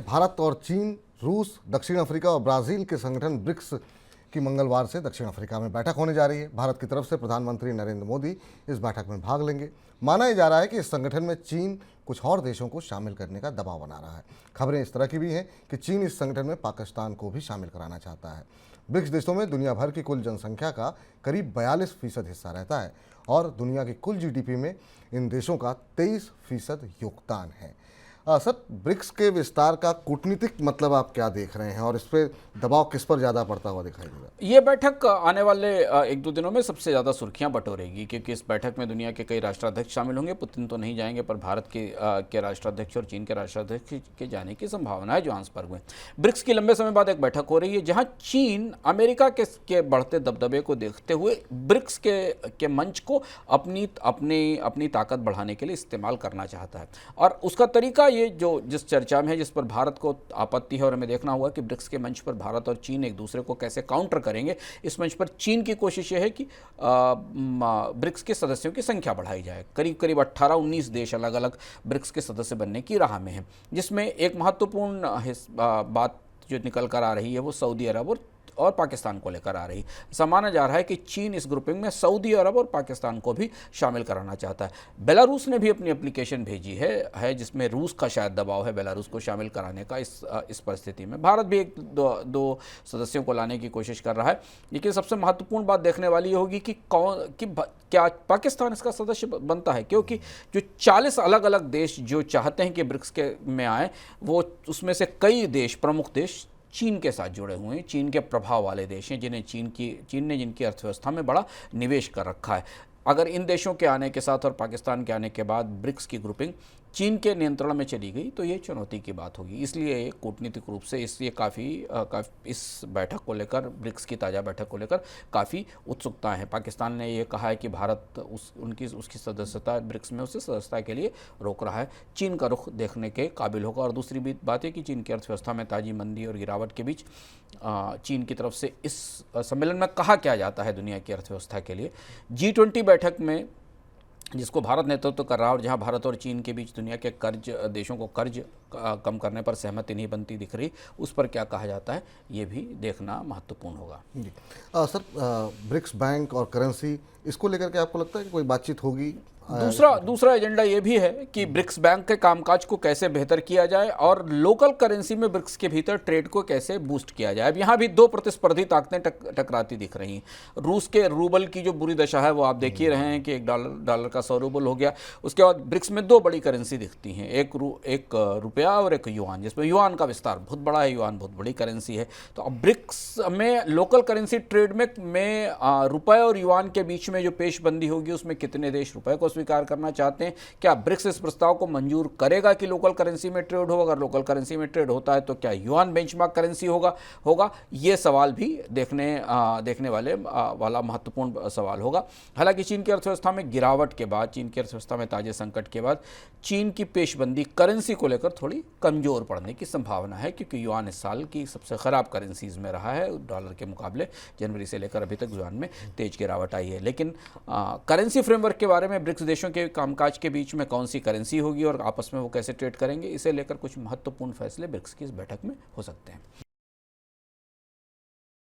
भारत और चीन, रूस, दक्षिण अफ्रीका और ब्राजील के संगठन ब्रिक्स की मंगलवार से दक्षिण अफ्रीका में बैठक होने जा रही है। भारत की तरफ से प्रधानमंत्री नरेंद्र मोदी इस बैठक में भाग लेंगे। माना जा रहा है कि इस संगठन में चीन कुछ और देशों को शामिल करने का दबाव बना रहा है। खबरें इस तरह की भी हैं कि चीन इस संगठन में पाकिस्तान को भी शामिल कराना चाहता है। ब्रिक्स देशों में दुनिया भर की कुल जनसंख्या का करीब 42% हिस्सा रहता है और दुनिया की कुल जीडीपी में इन देशों का 23% योगदान है। सर, ब्रिक्स के विस्तार का कूटनीतिक मतलब आप क्या देख रहे हैं और इस पर दबाव किस पर ज़्यादा पड़ता हुआ दिखाई देगा? ये बैठक आने वाले एक दो दिनों में सबसे ज़्यादा सुर्खियां बटोरेगी, क्योंकि इस बैठक में दुनिया के कई राष्ट्राध्यक्ष शामिल होंगे। पुतिन तो नहीं जाएंगे, पर भारत के राष्ट्राध्यक्ष और चीन के राष्ट्राध्यक्ष के जाने की संभावना है जोहान्सबर्ग में। ब्रिक्स की लंबे समय बाद एक बैठक हो रही है, जहाँ चीन अमेरिका के बढ़ते दबदबे को देखते हुए ब्रिक्स के मंच को अपनी ताकत बढ़ाने के लिए इस्तेमाल करना चाहता है। और उसका तरीका ये जिस चर्चा में है, जिस पर भारत को आपत्ति है, और हमें देखना होगा कि ब्रिक्स के मंच पर भारत और चीन एक दूसरे को कैसे काउंटर करेंगे। इस मंच पर चीन की कोशिश ये है कि ब्रिक्स के सदस्यों की संख्या बढ़ाई जाए। करीब करीब 18-19 देश अलग अलग ब्रिक्स के सदस्य बनने की राह में हैं, जिसमें एक महत्वपूर्ण बात जो निकल कर आ रही है वो सऊदी अरब और पाकिस्तान को लेकर आ रही। माना जा रहा है कि चीन इस ग्रुपिंग में सऊदी अरब और पाकिस्तान को भी शामिल कराना चाहता है। बेलारूस ने भी अपनी एप्लीकेशन भेजी है जिसमें रूस का शायद दबाव है बेलारूस को शामिल कराने का। इस परिस्थिति में भारत भी एक दो सदस्यों को लाने की कोशिश कर रहा है। लेकिन सबसे महत्वपूर्ण बात देखने वाली होगी कि क्या पाकिस्तान इसका सदस्य बनता है, क्योंकि जो 40 अलग अलग देश जो चाहते हैं कि ब्रिक्स के में आए, वो उसमें से कई देश, प्रमुख देश चीन के साथ जुड़े हुए हैं। चीन के प्रभाव वाले देश हैं जिन्हें चीन ने जिनकी अर्थव्यवस्था में बड़ा निवेश कर रखा है। अगर इन देशों के आने के साथ और पाकिस्तान के आने के बाद ब्रिक्स की ग्रुपिंग चीन के नियंत्रण में चली गई तो ये चुनौती की बात होगी। इसलिए कूटनीतिक रूप से इस बैठक को लेकर, ब्रिक्स की ताज़ा बैठक को लेकर काफ़ी उत्सुकताएं हैं। पाकिस्तान ने ये कहा है कि भारत उसकी सदस्यता ब्रिक्स में उसे सदस्यता के लिए रोक रहा है। चीन का रुख देखने के काबिल होगा। और दूसरी भी बात है कि चीन की अर्थव्यवस्था में ताजी मंदी और गिरावट के बीच चीन की तरफ से इस सम्मेलन में कहा क्या जाता है दुनिया की अर्थव्यवस्था के लिए। G20 बैठक में, जिसको भारत नेतृत्व कर रहा है और जहां भारत और चीन के बीच दुनिया के देशों को कर्ज कम करने पर सहमति नहीं बनती दिख रही, उस पर क्या कहा जाता है ये भी देखना महत्वपूर्ण होगा। जी सर, ब्रिक्स बैंक और करेंसी, इसको लेकर के आपको लगता है कि कोई बातचीत होगी? दूसरा एजेंडा ये भी है कि ब्रिक्स बैंक के कामकाज को कैसे बेहतर किया जाए और लोकल करेंसी में ब्रिक्स के भीतर ट्रेड को कैसे बूस्ट किया जाए। अब यहाँ भी दो प्रतिस्पर्धी ताकतें टकराती दिख रही हैं। रूस के रूबल की जो बुरी दशा है वो आप देख ही रहे हैं कि $1 का 100 रूबल हो गया। उसके बाद ब्रिक्स में दो बड़ी करेंसी दिखती हैं, एक रुपया और एक युआन, जिसमें युआन का विस्तार बहुत बड़ा है। युआन बहुत बड़ी करेंसी है। तो अब ब्रिक्स में लोकल करेंसी ट्रेड में रुपये और युआन के बीच में जो पेशबंदी होगी उसमें कितने देश रुपये को स्वीकार करना चाहते हैं? क्या ब्रिक्स इस प्रस्ताव को मंजूर करेगा कि लोकल करेंसी में ट्रेड हो? अगर लोकल करेंसी में ट्रेड होता है तो क्या युआन बेंचमार्क करेंसी होगा? ये सवाल भी देखने वाला महत्वपूर्ण सवाल होगा। हालांकि चीन की अर्थव्यवस्था में गिरावट के बाद, चीन की अर्थव्यवस्था में ताजे संकट के बाद चीन की पेशबंदी करेंसी को लेकर थोड़ी कमजोर पड़ने की संभावना है, क्योंकि युआन इस साल की सबसे खराब करेंसीज में रहा है डॉलर के मुकाबले। जनवरी से लेकर अभी तक युआन में तेज गिरावट आई है। लेकिन करेंसी फ्रेमवर्क के बारे में, ब्रिक्स देशों के कामकाज के बीच में कौन सी करेंसी होगी और आपस में वो कैसे ट्रेड करेंगे, इसे लेकर कुछ महत्वपूर्ण फैसले ब्रिक्स की इस बैठक में हो सकते हैं।